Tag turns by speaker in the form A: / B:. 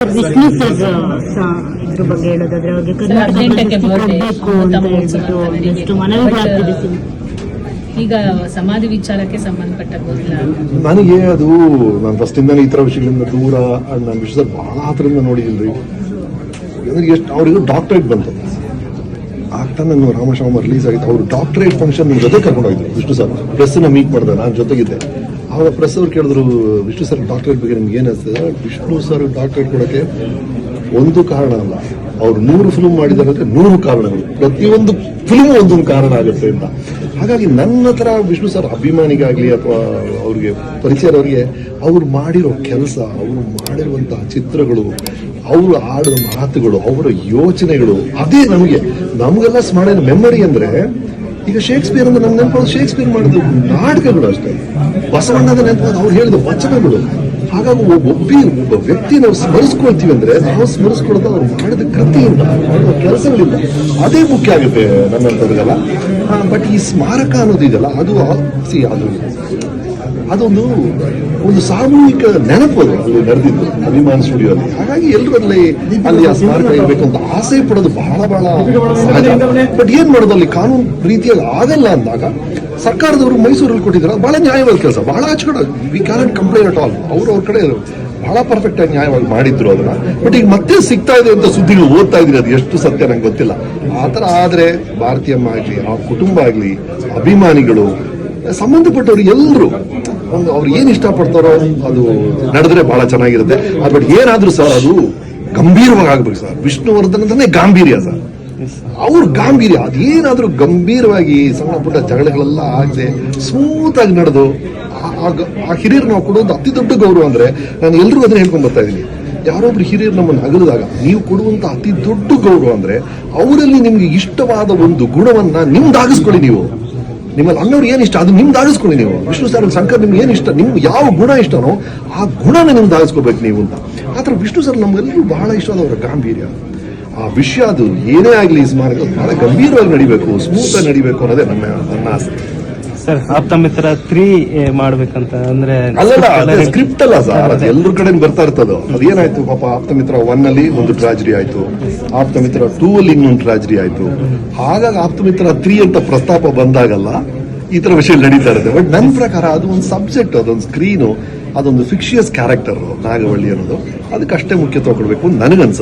A: Vishnu sir ಇದ್ರ ಬಗ್ಗೆ ಹೇಳೋದಾದ್ರೆ ಅವ್ರಿಗೆ ಕರ್ನಾಟಕ ಕೊಡಬೇಕು ಅಂತ ಹೇಳ್ಬಿಟ್ಟು ಎಷ್ಟು ಮನವಿಗಳಾಗ್ತಿದೆ.
B: ಈಗ ಸಮಾಧಿ ವಿಚಾರಕ್ಕೆ ಸಂಬಂಧಪಟ್ಟ ಗೊತ್ತಿಲ್ಲ
C: ನನಗೆ ಅದು ನಾನು ಫಸ್ಟಿಂದಾನೆ ಈ ತರ ವಿಷಯಗಳಿಂದ ದೂರ. ನಾನು ವಿಶ್ವ ಸರ್ ಬಹಳ ಹತ್ರದಿಂದ ನೋಡಿದಿಲ್ರಿ. ಎಷ್ಟು ಅವರಿಗೂ ಡಾಕ್ಟರೇಟ್ ಬಂತು ಆಗ್ತಾ ನಾನು ರಾಮಶ್ಯಾಮ ರಿಲೀಸ್ ಆಗಿತ್ತು. ಅವರು ಡಾಕ್ಟರೇಟ್ ಫಂಕ್ಷನ್ ಜೊತೆ ಕರ್ಕೊಂಡೋಗಿದ್ರು ವಿಷ್ಣು ಸರ್. ಪ್ರೆಸ್ ನ ಮೀಟ್ ಮಾಡಿದೆ, ನಾನು ಜೊತೆಗಿದ್ದೆ. ಆವಾಗ ಪ್ರೆಸ್ ಅವ್ರು ಕೇಳಿದ್ರು ವಿಷ್ಣು ಸರ್ ಡಾಕ್ಟರೇಟ್ ಬಗ್ಗೆ ನಿಮ್ಗೆ ಏನ್ ಅನ್ಸ್ತದೆ. ವಿಷ್ಣು ಸರ್ ಡಾಕ್ಟರೇಟ್ ಕೊಡೋಕೆ ಒಂದು ಕಾರಣ ಅಲ್ಲ, ಅವ್ರು 100 ಫಿಲ್ಮ್ ಮಾಡಿದಾರೆ ಅಂದ್ರೆ 100 ಕಾರಣಗಳು, ಪ್ರತಿಯೊಂದು ಫಿಲ್ಮ್ ಒಂದೊಂದು ಕಾರಣ ಆಗುತ್ತೆ ಅಂತ. ಹಾಗಾಗಿ ನನ್ನ ಹತ್ರ ವಿಷ್ಣು ಸರ್ ಅಭಿಮಾನಿಗಾಗ್ಲಿ ಅಥವಾ ಅವ್ರಿಗೆ ಪರಿಚಯದವ್ರಿಗೆ ಅವ್ರು ಮಾಡಿರೋ ಕೆಲಸ, ಅವರು ಮಾಡಿರುವಂತಹ ಚಿತ್ರಗಳು, ಅವರು ಆಡುವ ಮಾತುಗಳು, ಅವರ ಯೋಚನೆಗಳು, ಅದೇ ನಮಗೆಲ್ಲ ಸ್ಮರಣೆ ಮೆಮೊರಿ. ಅಂದ್ರೆ ಈಗ ಶೇಕ್ಸ್ಪಿಯರ್ ಅಂದ್ರೆ ನಮ್ಗೆ ನೆನಪು ಶೇಕ್ಸ್ಪಿಯರ್ ಮಾಡಿದ ನಾಟಕಗಳು ಅಷ್ಟೇ, ಬಸವಣ್ಣದ ನೆನಪು ಅವ್ರು ಹೇಳಿದ ವಚನಗಳು. ಹಾಗಾಗಿ ಒಬ್ಬ ವ್ಯಕ್ತಿ ನಾವು ಸ್ಮರಿಸ್ಕೊಳ್ತೀವಿ ಅಂದ್ರೆ ನಾವು ಸ್ಮರಿಸ್ಕೊಳ್ಳೋದು ಅವ್ರು ಮಾಡಿದ ಕೃತಿಯಿಂದ, ಮಾಡಿದ ಕೆಲಸಗಳಿಂದ, ಅದೇ ಮುಖ್ಯ ಆಗುತ್ತೆ ನನ್ನಂತವ್ರಿಗೆಲ್ಲ. ಬಟ್ ಈ ಸ್ಮಾರಕ ಅನ್ನೋದು ಇದೆಯಲ್ಲ, ಅದೊಂದು ಸಾಮೂಹಿಕ ನೆನಪು ಅಲ್ಲಿ ನಡೆದಿದ್ದು ಅಭಿಮಾನ ಸ್ಟುಡಿಯೋ ಅಲ್ಲಿ. ಹಾಗಾಗಿ ಎಲ್ಲರೂ ಅಲ್ಲಿ ಆ ಸ್ಮಾರಕ ಇರಬೇಕು ಅಂತ ಆಸೆ ಪಡೋದು ಬಹಳ ಸಹಜ. ಬಟ್ ಏನ್ ಮಾಡೋದು, ಅಲ್ಲಿ ಕಾನೂನು ರೀತಿಯಾಗಿ ಆಗಲ್ಲ ಅಂದಾಗ ಸರ್ಕಾರದವರು ಮೈಸೂರಲ್ಲಿ ಕೊಟ್ಟಿದ್ದಾರೆ. ಬಹಳ ನ್ಯಾಯವಾದ ಕೆಲಸ, ಬಹಳ ಆಚಕಡೆ we can complain at all. ಅವ್ರ ಕಡೆ ಬಹಳ ಪರ್ಫೆಕ್ಟ್ ಆಗಿ ನ್ಯಾಯವಾಗಿ ಮಾಡಿದ್ರು ಅದನ್ನ. ಬಟ್ ಈಗ ಮತ್ತೆ ಸಿಗ್ತಾ ಇದೆ ಅಂತ ಸುದ್ದಿಗಳು ಓದ್ತಾ ಇದ್ರಿ, ಅದು ಎಷ್ಟು ಸತ್ಯ ನಂಗೆ ಗೊತ್ತಿಲ್ಲ. ಆತರ ಆದ್ರೆ ಭಾರತೀಯಮ್ಮ ಆಗ್ಲಿ, ಆ ಕುಟುಂಬ ಆಗ್ಲಿ, ಅಭಿಮಾನಿಗಳು, ಸಂಬಂಧಪಟ್ಟವ್ರು ಎಲ್ಲರೂ ಅವ್ರು ಏನ್ ಇಷ್ಟಪಡ್ತಾರೋ ಅದು ನಡೆದ್ರೆ ಬಹಳ ಚೆನ್ನಾಗಿರುತ್ತೆ. ಬಟ್ ಏನಾದ್ರೂ ಸರ್ ಅದು ಗಂಭೀರವಾಗಿ ಆಗ್ಬೇಕು ಸರ್. ವಿಷ್ಣುವರ್ಧನ್ ಅಂತಾನೆ ಗಾಂಭೀರ್ಯ ಸರ್, ಅವ್ರ ಗಾಂಭೀರ್ಯ ಅದೇನಾದ್ರೂ ಗಂಭೀರವಾಗಿ ಸಣ್ಣ ಪುಟ್ಟ ಜಗಳಗಳೆಲ್ಲ ಆಗದೆ ಸ್ಮೂತ್ ಆಗಿ ನಡೆದು ಆ ಹಿರಿಯರು ನಾವು ಕೊಡೋದು ಅತಿ ದೊಡ್ಡ ಗೌರವ. ಅಂದ್ರೆ ನಾನು ಎಲ್ರಿಗೂ ಅದನ್ನ ಹೇಳ್ಕೊಂಡ್ ಬರ್ತಾ ಇದ್ದೀನಿ, ಯಾರೊಬ್ರು ಹಿರಿಯರು ನಮ್ಮನ್ನು ಅಗಲಿದಾಗ ನೀವು ಕೊಡುವಂತ ಅತಿ ದೊಡ್ಡ ಗೌರವ ಅಂದ್ರೆ ಅವರಲ್ಲಿ ನಿಮ್ಗೆ ಇಷ್ಟವಾದ ಒಂದು ಗುಣವನ್ನ ನಿಮ್ದಾಗಿಸ್ಕೊಳ್ಳಿ. ನೀವು ನಿಮ್ಮಲ್ಲಿ ಅನ್ನೋರು ಏನ್ ಇಷ್ಟ ಅದು ನಿಮ್ದಾಗಿಸ್ಕೊಳ್ಳಿ. ನೀವು ವಿಷ್ಣು ಸರ್ ಶಂಕರ್ ನಿಮ್ಗೆ ಏನ್ ಇಷ್ಟ, ನಿಮ್ಗೆ ಯಾವ ಗುಣ ಇಷ್ಟನೋ ಆ ಗುಣನ ನಿಮ್ದಾಗಿಸ್ಕೋಬೇಕು ನೀವು ಅಂತ. ಆತರ ವಿಷ್ಣು ಸರ್ ನಮ್ಗೆಲ್ಲರೂ ಬಹಳ ಇಷ್ಟವಾದವರ ಗಾಂಭೀರ್ಯ, ಆ ವಿಷಯ ಅದು ಏನೇ ಆಗ್ಲಿ ಸ್ಮಾರಕ ಬಹಳ ಗಂಭೀರವಾಗಿ ನಡಿಬೇಕು, ಸ್ಮೂತ್ ಆಗಿ ನಡಿಬೇಕು ಅನ್ನೋದೇ ನನ್ನ ಆಸೆ
D: ಸರ್. ಆಪ್ತ ಮಿತ್ರ 3 ಮಾಡ್ಬೇಕಂತ ಅಂದ್ರೆ
C: ಅಲ್ಲ, ಸ್ಕ್ರಿಪ್ಟ್ ಅಲ್ಲ ಸರ್, ಅದು ಎಲ್ಲರ ಕಡೆ ಬರ್ತಾ ಇರ್ತದ. ಅದೇನಾಯ್ತು ಪಾಪ, ಆಪ್ತ ಮಿತ್ರ 1 ಅಲ್ಲಿ ಒಂದು ಟ್ರಾಜಿಡಿ ಆಯ್ತು, ಆಪ್ತ ಮಿತ್ರ 2 ಅಲ್ಲಿ ಇನ್ನೊಂದು ಟ್ರಾಜಿಡಿ ಆಯ್ತು. ಹಾಗಾಗಿ ಆಪ್ತ ಮಿತ್ರ 3 ಅಂತ ಪ್ರಸ್ತಾಪ ಬಂದಾಗಲ್ಲ ಈ ತರ ವಿಷಯ ನಡೀತಾ ಇರುತ್ತೆ. ಬಟ್ ನನ್ನ ಪ್ರಕಾರ ಅದು ಒಂದು ಸಬ್ಜೆಕ್ಟ್, ಅದೊಂದು ಸ್ಕ್ರೀನು, ಅದೊಂದು ಫಿಕ್ಷಿಯಸ್ ಕ್ಯಾರೆಕ್ಟರ್ ನಾಗವಳ್ಳಿ ಅನ್ನೋದು, ಅದಕ್ಕಷ್ಟೇ ಮುಖ್ಯತ್ವ ಕೊಡಬೇಕು ನನಗನ್ಸುತ್ತೆ.